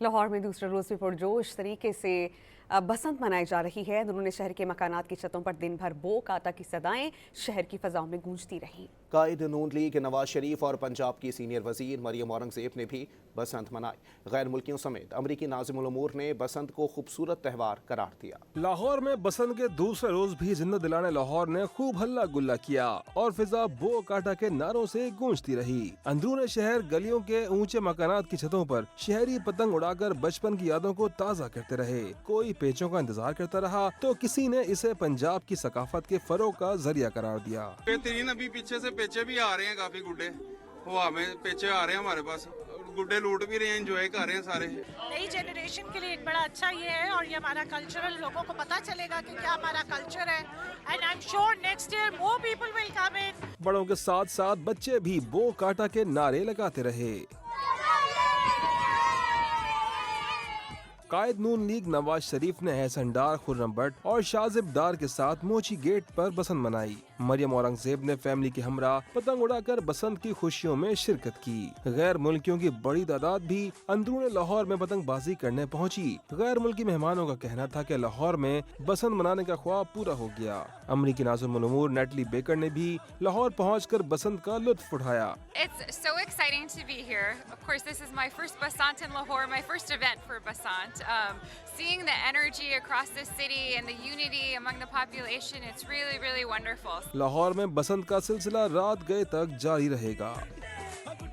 लाहौर में दूसरे रोज भी पुरजोश तरीके से बसंत मनाई जा रही है। अंदरूनी शहर के मकानात की छतों पर दिन भर बो काटा की सदाएं शहर की फजाओं में गूंजती रहीं। कायद नून लीग नवाज शरीफ और पंजाब की सीनियर वजीर मरियम औरंगजेब ने भी बसंत मनाई। गैर मुल्कियों समेत अमरीकी नाज़िमुल उमूर ने बसंत को खूबसूरत त्यौहार करार दिया। लाहौर में बसंत के दूसरे रोज भी जिंदा दिलाने लाहौर ने खूब हल्ला गुल्ला किया और फिजा बो काटा के नारों से गूंजती रही। अंदरूनी शहर गलियों के ऊंचे मकानात की छतों पर शहरी पतंग उड़ाकर बचपन की यादों को ताज़ा करते रहे। कोई पेचों का इंतजार करता रहा तो किसी ने इसे पंजाब की सकाफत के फरोग का जरिया करार दिया। बेहतरीन, अभी पीछे से पेचे भी आ रहे हैं, काफी गुड्डे हवा में पेचे आ रहे हैं हमारे पास, गुड्डे लूट भी रहे हैं, एंजॉय कर रहे हैं सारे। नई जनरेशन के लिए एक बड़ा अच्छा ये है और ये हमारा कल्चरल, लोगों को पता चलेगा कि क्या हमारा कल्चर है। And I am sure next year more people will come in. बड़ों के साथ साथ बच्चे भी बो काटा के नारे लगाते रहे। कायद नून लीग नवाज शरीफ ने एहसन डार, खुर्रम भट्ट और शाजिब डार के साथ मोची गेट पर बसंत मनाई। मरियम औरंगजेब ने फैमिली के हमरा पतंग उड़ाकर बसंत की खुशियों में शिरकत की। गैर मुल्कियों की बड़ी तादाद भी अंदरूनी लाहौर में पतंगबाजी करने पहुंची। गैर मुल्की मेहमानों का कहना था कि लाहौर में बसंत मनाने का ख्वाब पूरा हो गया। अमरीकी नाज़िमुल उमूर नेटली बेकर ने भी लाहौर पहुंचकर बसंत का लुत्फ उठाया। It's so exciting to be here. Of course, this is my first Basant in Lahore, my first event for Basant. Seeing the energy across the city and the unity among the population, it's really, really wonderful. Lahore में बसंत का सिलसिला रात गए तक जारी रहेगा।